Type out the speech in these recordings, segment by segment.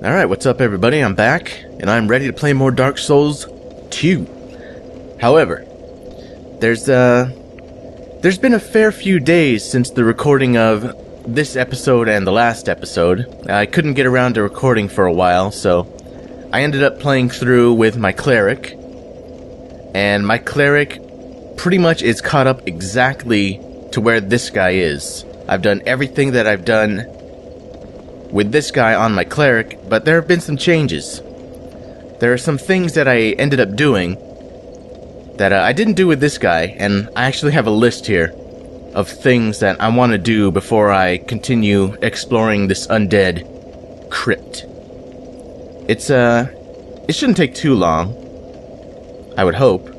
Alright, what's up everybody? I'm back, and I'm ready to play more Dark Souls 2. However, there's been a fair few days since the recording of this episode and the last episode. I couldn't get around to recording for a while, so I ended up playing through with my cleric. And my cleric pretty much is caught up exactly to where this guy is. I've done everything that I've done with this guy on my cleric, but there have been some changes. There are some things that I ended up doing that I didn't do with this guy, and I actually have a list here of things that I want to do before I continue exploring this undead crypt. It shouldn't take too long, I would hope.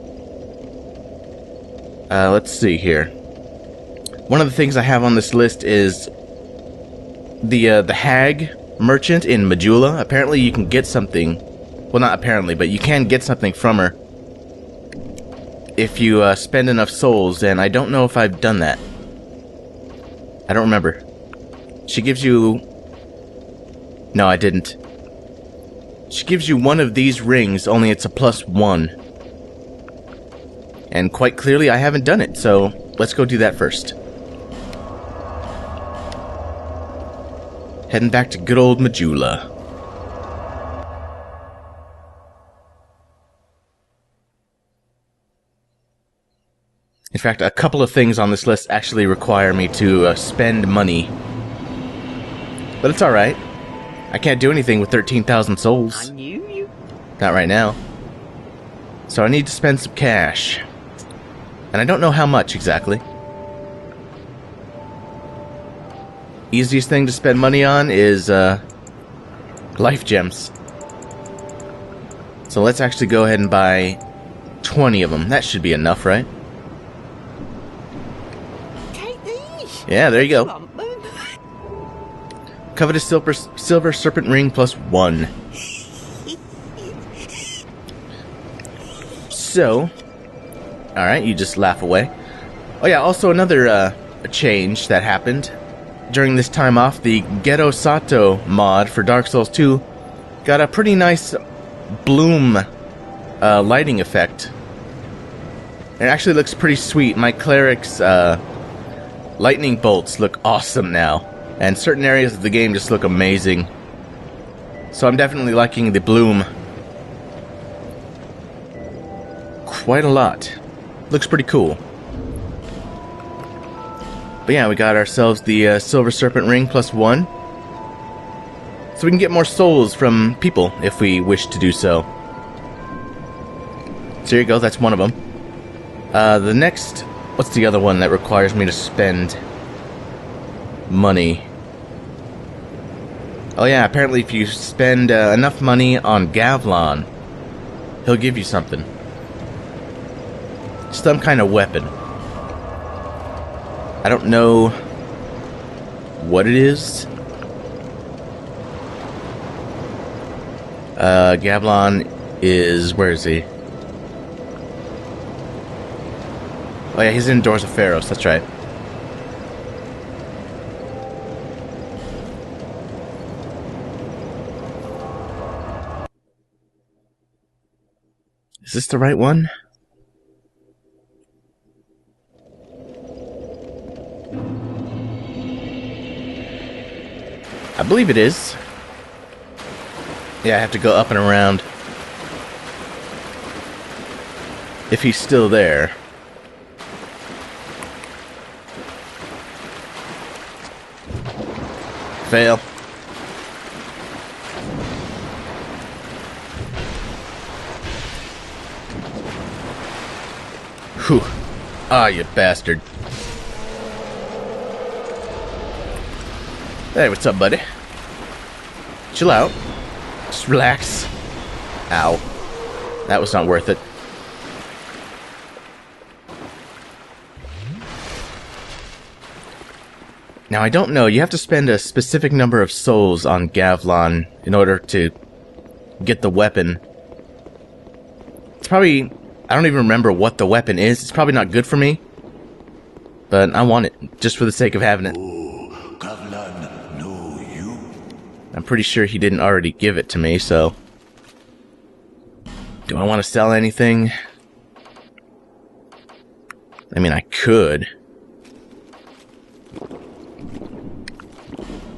Let's see here. One of the things I have on this list is the hag merchant in Majula. Apparently you can get something, well, not apparently, but you can get something from her if you spend enough souls, and I don't know if I've done that. I don't remember. She gives you... No, I didn't. She gives you one of these rings, only it's a +1. And quite clearly I haven't done it, so let's go do that first. Heading back to good old Majula. In fact, a couple of things on this list actually require me to spend money. But it's alright. I can't do anything with 13,000 souls. I knew you. Not right now. So I need to spend some cash. And I don't know how much exactly. Easiest thing to spend money on is life gems. So let's actually go ahead and buy 20 of them. That should be enough, right? Take these. Yeah, there you go. Lump them. Covetous silver serpent ring +1. So, alright, you just laugh away. Oh yeah, also another change that happened. During this time off, the Ghetto Sato mod for Dark Souls 2 got a pretty nice bloom lighting effect. It actually looks pretty sweet. My cleric's lightning bolts look awesome now, and certain areas of the game just look amazing. So I'm definitely liking the bloom quite a lot. Looks pretty cool. But yeah, we got ourselves the Silver Serpent Ring +1. So we can get more souls from people if we wish to do so. So here you go, that's one of them. The next... What's the other one that requires me to spend money? Oh yeah, apparently if you spend enough money on Gavlon, he'll give you something. Some kind of weapon. I don't know what it is. Gavlon is... Where is he? Oh yeah, he's in Doors of Pharos, that's right. Is this the right one? I believe it is. Yeah, I have to go up and around. If he's still there. Fail. Whew. Ah, you bastard. Hey, what's up, buddy? Chill out. Just relax. Ow. That was not worth it. Now, I don't know. You have to spend a specific number of souls on Gavlon in order to get the weapon. It's probably... I don't even remember what the weapon is. It's probably not good for me. But I want it, just for the sake of having it. Oh, Gavlan, know you? I'm pretty sure he didn't already give it to me, so... Do I want to sell anything? I mean, I could.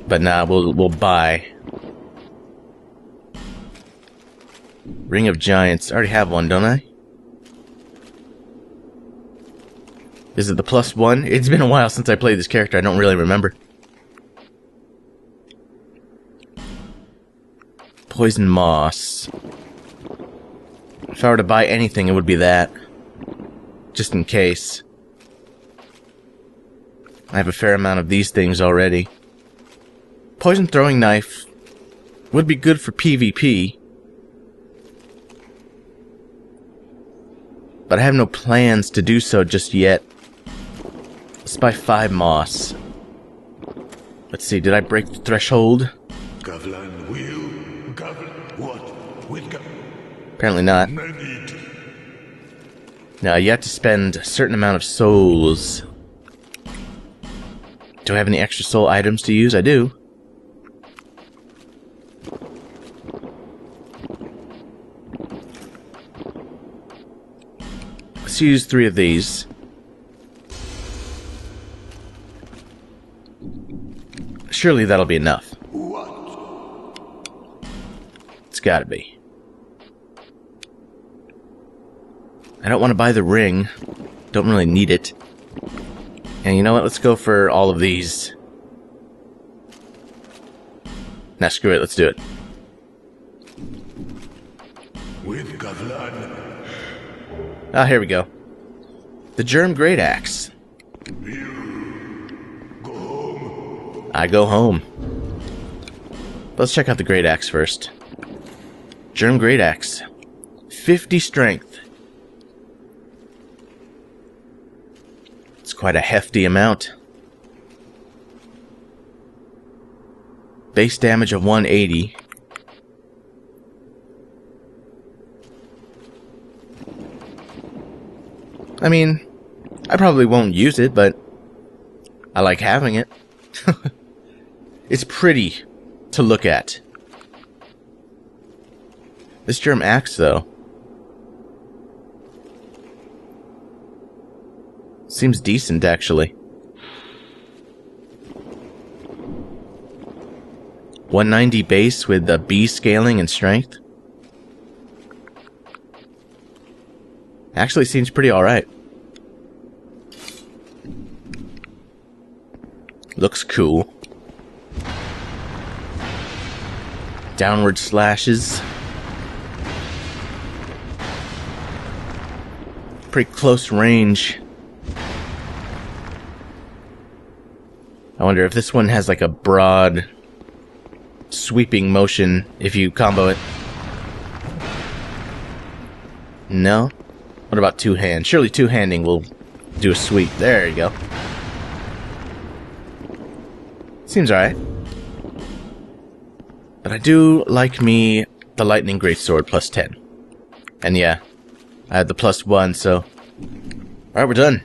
But nah, we'll buy. Ring of Giants. I already have one, don't I? Is it the +1? It's been a while since I played this character. I don't really remember. Poison Moss. If I were to buy anything, it would be that. Just in case. I have a fair amount of these things already. Poison Throwing Knife would be good for PvP. But I have no plans to do so just yet. Let's buy 5 moss. Let's see, did I break the threshold? Apparently not. Now, you have to spend a certain amount of souls. Do I have any extra soul items to use? I do. Let's use 3 of these. Surely that'll be enough. It's gotta be. I don't want to buy the ring. Don't really need it. And you know what? Let's go for all of these. Nah, screw it. Let's do it. Ah, here we go. The Germ Great Axe. I go home. Let's check out the Great Axe first. Germ Great Axe. 50 strength. It's quite a hefty amount. Base damage of 180. I mean, I probably won't use it, but I like having it. It's pretty to look at. This Germ Axe, though, seems decent, actually. 190 base with the B scaling and strength. Actually seems pretty alright. Looks cool. Downward slashes. Pretty close range. I wonder if this one has like a broad sweeping motion if you combo it. No? What about two-hand? Surely two-handing will do a sweep. There you go. Seems alright. But I do like me the Lightning Greatsword +10. And yeah, I had the +1, so... Alright, we're done.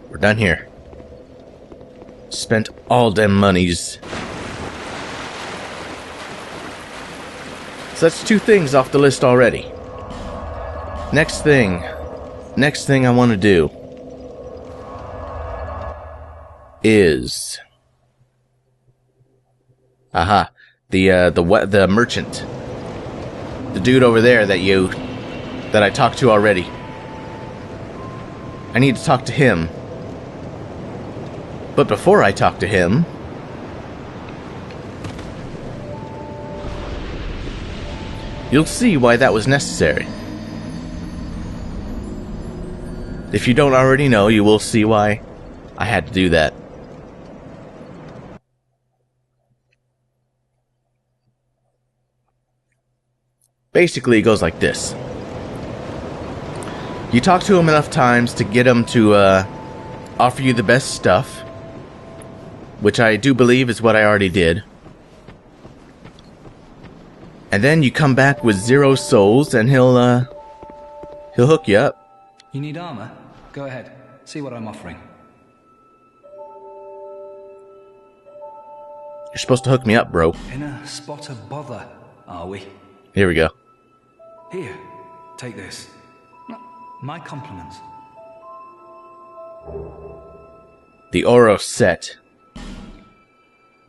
We're done here. Spent all them monies. So that's 2 things off the list already. Next thing I want to do is... Aha. The merchant. The dude over there that I talked to already. I need to talk to him. But before I talk to him, you'll see why that was necessary. If you don't already know, you will see why I had to do that. Basically, it goes like this. You talk to him enough times to get him to offer you the best stuff, which I do believe is what I already did. And then you come back with 0 souls, and he'll hook you up. You need armor? Go ahead. See what I'm offering. You're supposed to hook me up, bro. In a spot of bother, are we? Here we go. Here, take this. My compliments. The Oro set.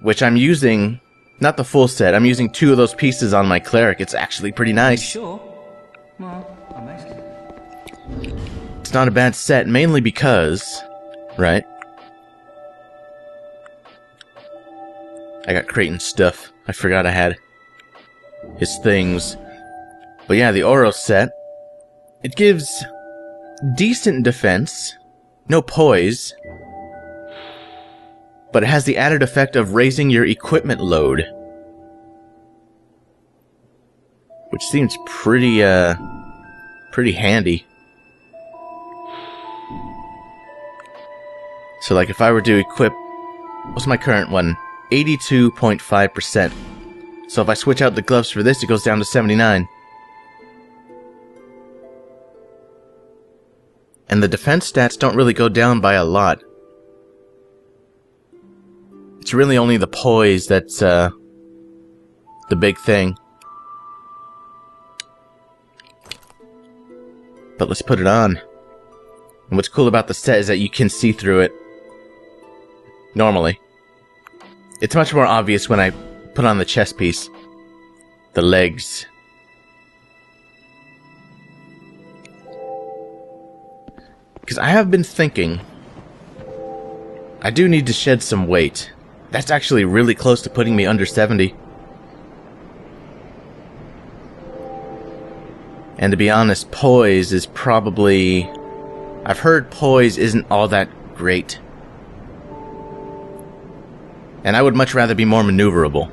Which I'm using, not the full set, I'm using 2 of those pieces on my cleric. It's actually pretty nice. Sure. Well, amazing. It's not a bad set, mainly because, right? I got Creighton's stuff. I forgot I had his things. But yeah, the Oro set. It gives decent defense. No poise. But it has the added effect of raising your equipment load. Which seems pretty handy. So like if I were to equip... What's my current one? 82.5%. So if I switch out the gloves for this, it goes down to 79. And the defense stats don't really go down by a lot. It's really only the poise that's the big thing. But let's put it on. And what's cool about the set is that you can see through it. Normally. It's much more obvious when I put on the chest piece. The legs. Because I have been thinking, I do need to shed some weight. That's actually really close to putting me under 70. And to be honest, poise is probably... I've heard poise isn't all that great. And I would much rather be more maneuverable.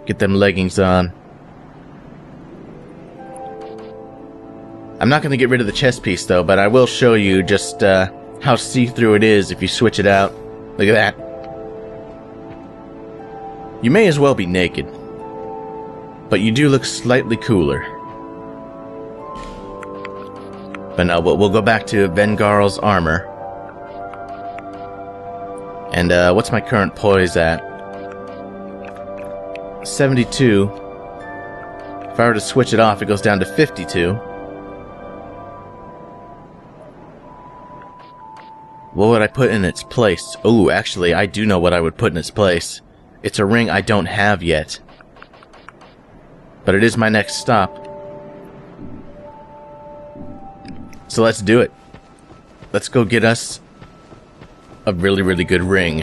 Get them leggings on. I'm not going to get rid of the chest piece though, but I will show you just how see-through it is if you switch it out. Look at that. You may as well be naked. But you do look slightly cooler. But no, we'll go back to Vengarl's armor. And what's my current poise at? 72. If I were to switch it off, it goes down to 52. What would I put in its place? Ooh, actually, I do know what I would put in its place. It's a ring I don't have yet. But it is my next stop. So let's do it. Let's go get us a really, really good ring.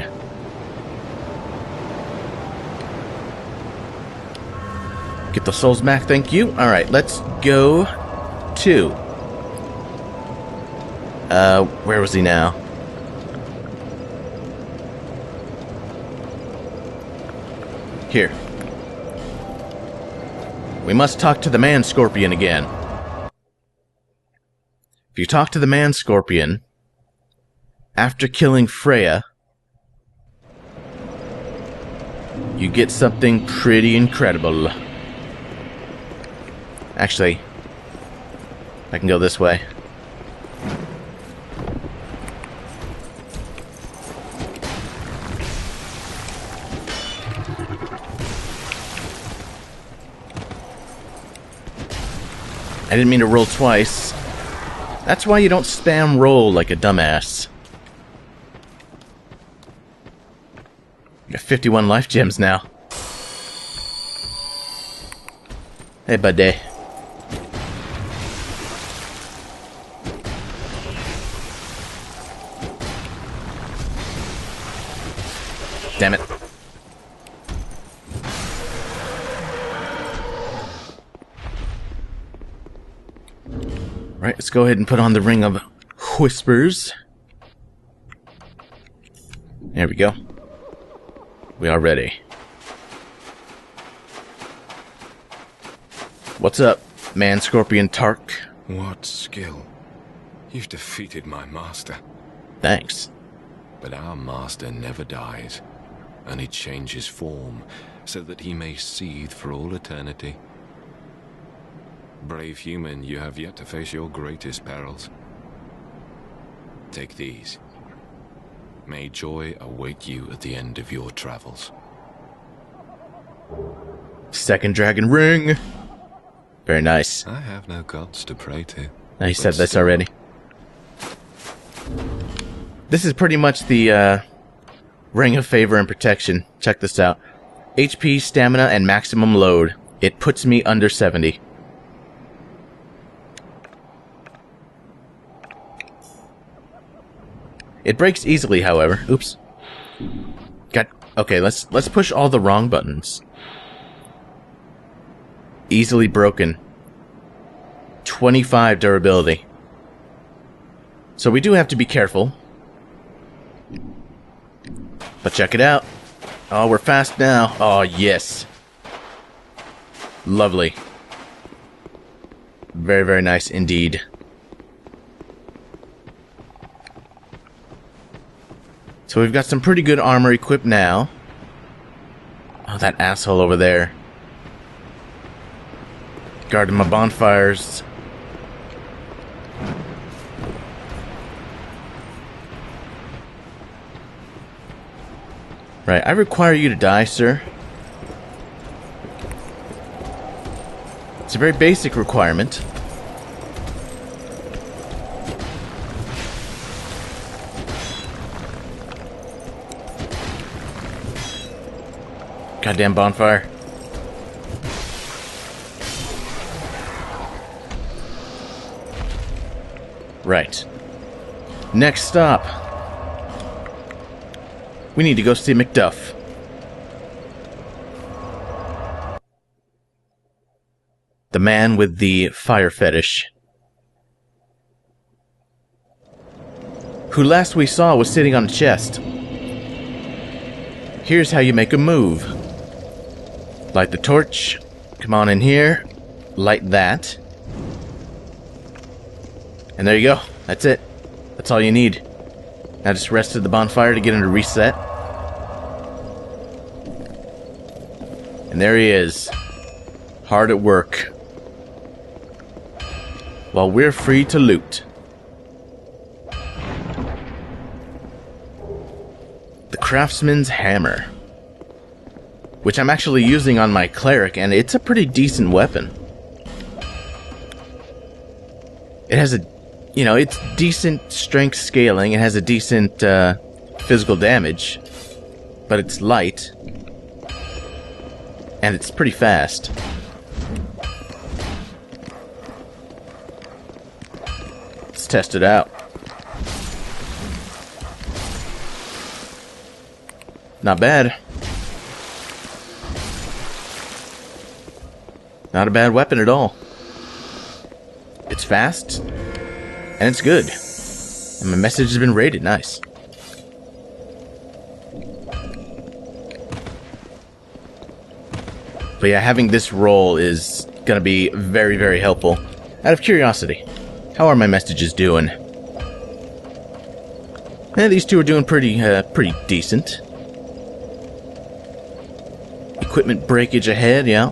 Get the souls back, thank you. Alright, let's go to... where was he now? Here. We must talk to the man-scorpion again. If you talk to the man-scorpion, after killing Freya, you get something pretty incredible. Actually, I can go this way. I didn't mean to roll twice. That's why you don't spam roll like a dumbass. You got 51 life gems now. Hey, buddy. Damn it. Right, let's go ahead and put on the Ring of Whispers. There we go. We are ready. What's up, Man-Scorpion Tark? What skill. You've defeated my master. Thanks. But our master never dies. Only changes form, so that he may seethe for all eternity. Brave human, you have yet to face your greatest perils. Take these. May joy await you at the end of your travels. Second dragon ring. Very nice. I have no gods to pray to. I said but this still, already. This is pretty much the ring of favor and protection. Check this out. HP, stamina, and maximum load. It puts me under 70. It breaks easily, however. Oops. Okay, let's push all the wrong buttons. Easily broken. 25 durability. So we do have to be careful. But check it out. Oh, we're fast now. Oh, yes. Lovely. Very, very nice indeed. So we've got some pretty good armor equipped now. Oh, that asshole over there. Guarding my bonfires. Right, I require you to die, sir. It's a very basic requirement. Goddamn bonfire. Right. Next stop. We need to go see Macduff. The man with the fire fetish. Who last we saw was sitting on a chest. Here's how you make a move. Light the torch. Come on in here. Light that. And there you go. That's it. That's all you need. Now just rest at the bonfire to get him to reset. And there he is. Hard at work. While we're free to loot. The craftsman's hammer. Which I'm actually using on my cleric, and it's a pretty decent weapon. It has a, it's decent strength scaling. It has a decent physical damage, but it's light, and it's pretty fast. Let's test it out. Not bad. Not a bad weapon at all. It's fast, and it's good. And my message has been rated. Nice. But yeah, having this role is going to be very, very helpful. Out of curiosity, how are my messages doing? These two are doing pretty decent. Equipment breakage ahead, yeah.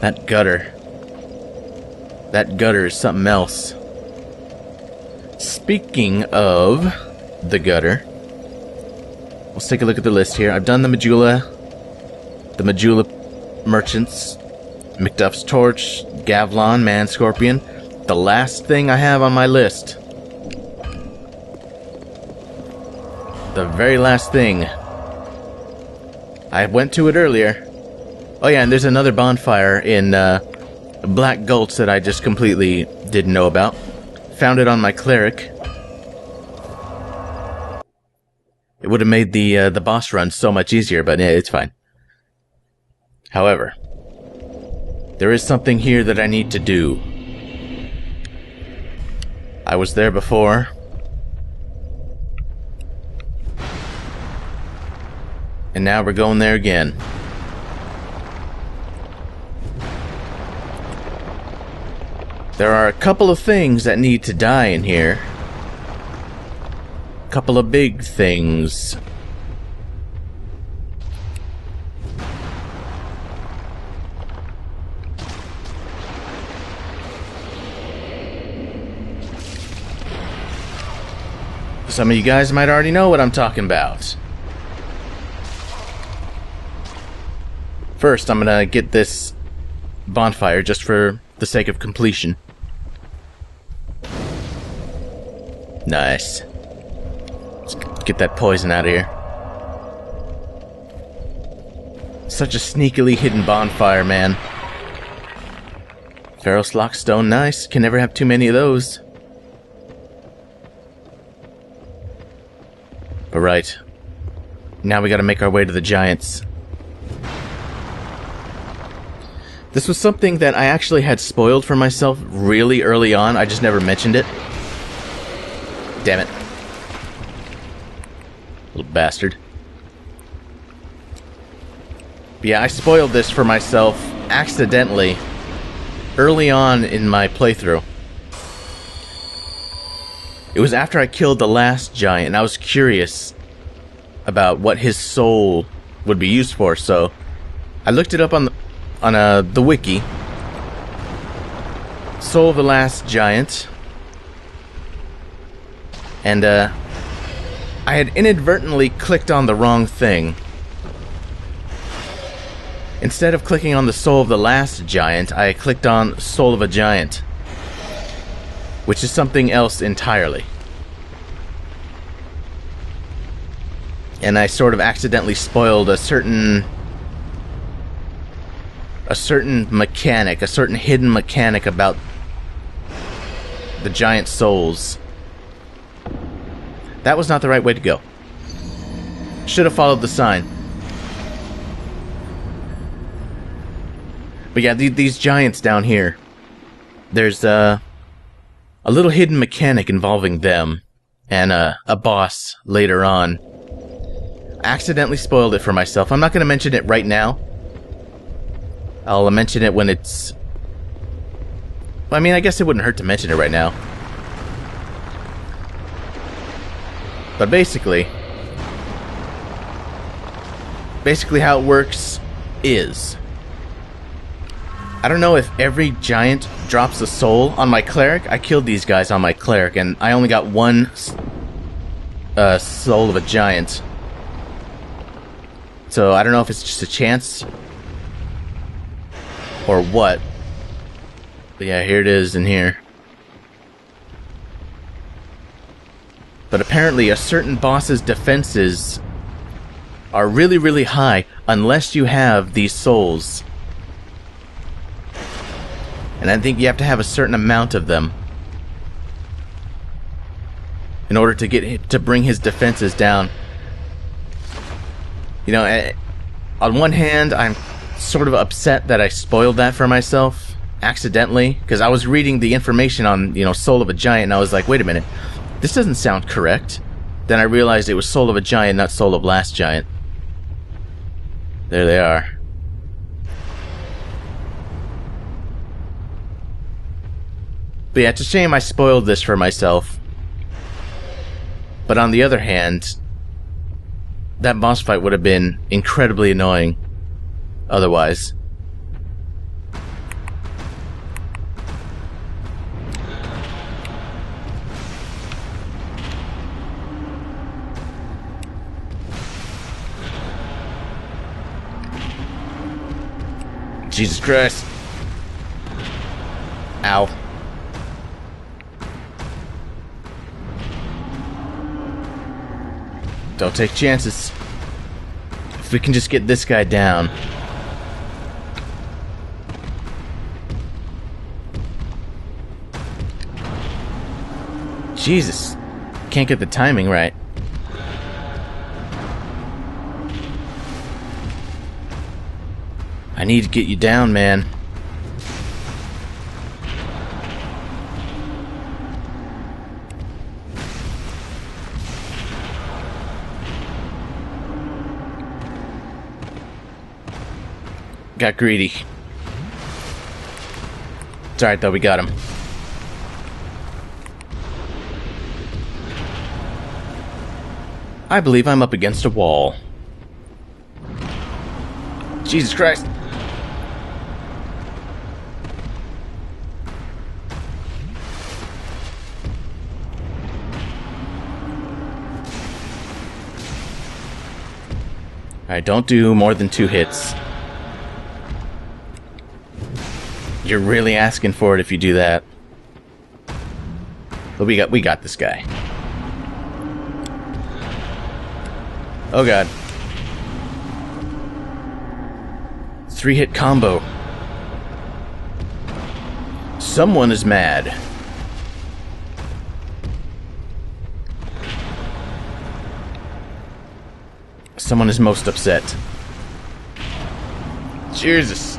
That gutter. That gutter is something else. Speaking of the gutter, let's take a look at the list here. I've done the Majula merchants, Macduff's torch, Gavlon, Man Scorpion. The last thing I have on my list. The very last thing. I went to it earlier. Oh yeah, and there's another bonfire in Black Gulch that I just completely didn't know about. Found it on my cleric. It would have made the boss run so much easier, but yeah, it's fine. However, there is something here that I need to do. I was there before. And now we're going there again. There are a couple of things that need to die in here. A couple of big things. Some of you guys might already know what I'm talking about. First, I'm gonna get this bonfire just for the sake of completion. Nice. Let's get that poison out of here. Such a sneakily hidden bonfire, man. Ferrous lockstone, nice. Can never have too many of those. But right. Now we gotta make our way to the giants. This was something that I actually had spoiled for myself really early on. I just never mentioned it. Damn it. Little bastard. But yeah, I spoiled this for myself accidentally early on in my playthrough. It was after I killed the last giant, and I was curious about what his soul would be used for, so I looked it up on the wiki. Soul of the last giant. And I had inadvertently clicked on the wrong thing. Instead of clicking on the soul of the last giant, I clicked on soul of a giant, which is something else entirely. And I sort of accidentally spoiled a certain mechanic, a certain hidden mechanic about the giant souls. That was not the right way to go. Should have followed the sign. But yeah, these giants down here, there's a little hidden mechanic involving them and a boss later on. I accidentally spoiled it for myself. I'm not going to mention it right now. I'll mention it when it's... I mean, I guess it wouldn't hurt to mention it right now. But basically how it works is... I don't know if every giant drops a soul on my cleric. I killed these guys on my cleric, and I only got one soul of a giant. So I don't know if it's just a chance or what. But yeah, here it is in here. But apparently a certain boss's defenses are really, really high unless you have these souls. And I think you have to have a certain amount of them in order to bring his defenses down. You know, on one hand, I'm sort of upset that I spoiled that for myself accidentally, because I was reading the information on, you know, Soul of a Giant, and I was like, wait a minute, this doesn't sound correct. Then I realized it was Soul of a Giant, not Soul of Last Giant. There they are. But yeah, it's a shame I spoiled this for myself. But on the other hand, that boss fight would have been incredibly annoying otherwise. Jesus Christ. Ow. Don't take chances. If we can just get this guy down. Jesus. Can't get the timing right. I need to get you down, man. Got greedy. It's alright though, we got him. I believe I'm up against a wall. Jesus Christ. Alright, don't do more than 2 hits. You're really asking for it if you do that. But we got this guy. Oh god. 3-hit combo. Someone is mad. Someone is most upset. Jesus.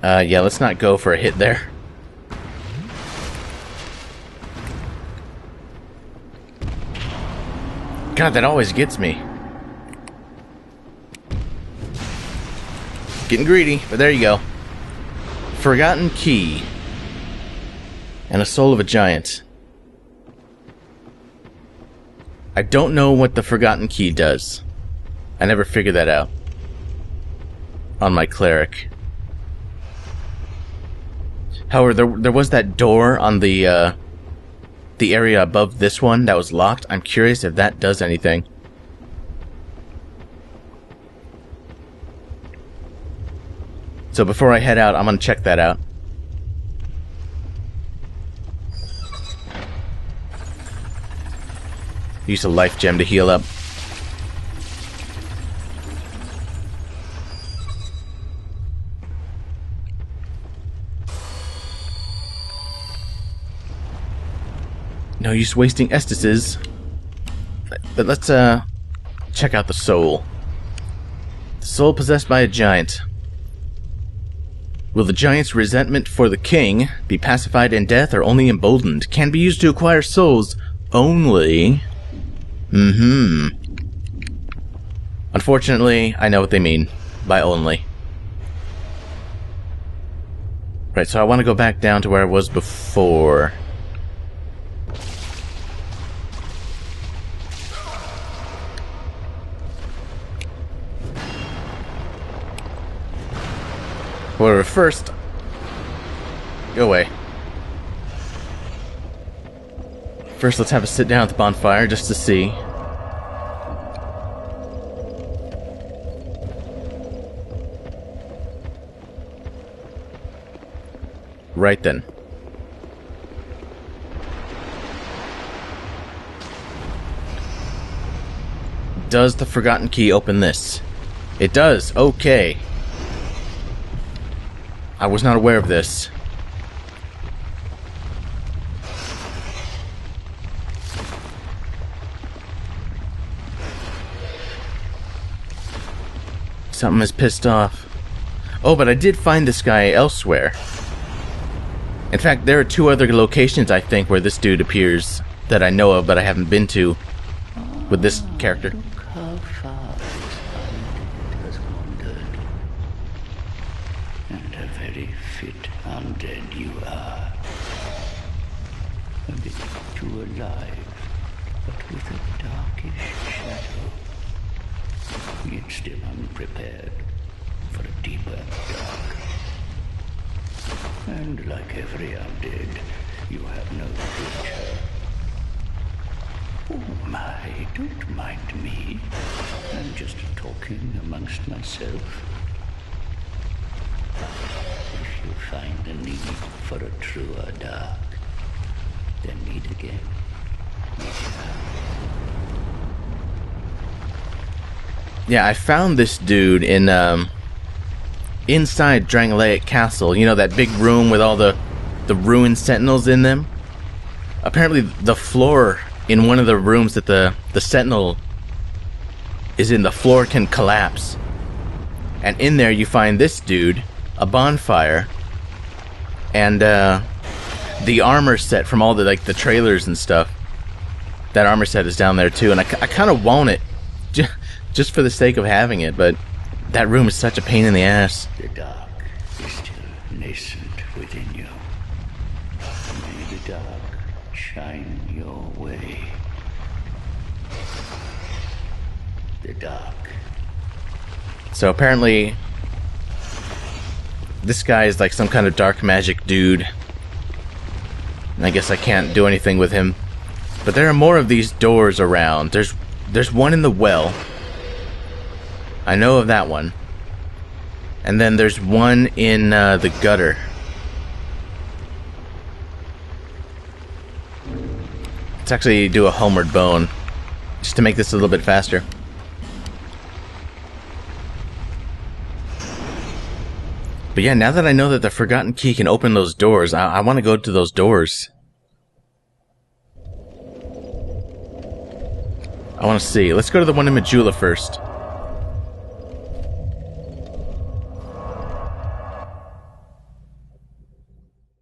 Yeah, let's not go for a hit there. God, that always gets me. Getting greedy, but there you go. Forgotten key. And a soul of a giant. I don't know what the forgotten key does. I never figured that out. On my cleric. However, there was that door on the area above this one that was locked. I'm curious if that does anything. So before I head out, I'm gonna check that out. Use a life gem to heal up. No use wasting estices. But let's check out the soul. The soul possessed by a giant. Will the giant's resentment for the king be pacified in death or only emboldened? Can be used to acquire souls only. Unfortunately, I know what they mean by only. Right, so I want to go back down to where I was before. However, first... Go away. First, let's have a sit down at the bonfire just to see. Right then. Does the forgotten key open this? It does. Okay. I was not aware of this. Something is pissed off. Oh, but I did find this guy elsewhere. In fact, there are 2 other locations, I think, where this dude appears that I know of, but I haven't been to with this character. Look how far this undead has wandered. And a very fit undead you are. A bit too alive, but with a darkish shadow. Yet still unprepared for a deeper dark. And like every undead, you have no future. Oh my, don't mind me. I'm just talking amongst myself. If you find the need for a truer dark, then meet again. We shall. Yeah, I found this dude in, inside Drangleic Castle. You know, that big room with all the ruined sentinels in them? Apparently, the floor in one of the rooms that the sentinel is in, the floor can collapse. And in there, you find this dude, a bonfire, and, the armor set from all the, like, the trailers and stuff. That armor set is down there, too, and I kind of want it. Just for the sake of having it, but that room is such a pain in the ass. The dark is still nascent within you. May the dark shine your way. The dark. So apparently, this guy is like some kind of dark magic dude. And I guess I can't do anything with him. But there are more of these doors around. There's one in the well. I know of that one. And then there's one in the gutter. Let's actually do a homeward bone, just to make this a little bit faster. But yeah, now that I know that the Forgotten Key can open those doors, I want to go to those doors. I want to see. Let's go to the one in Majula first.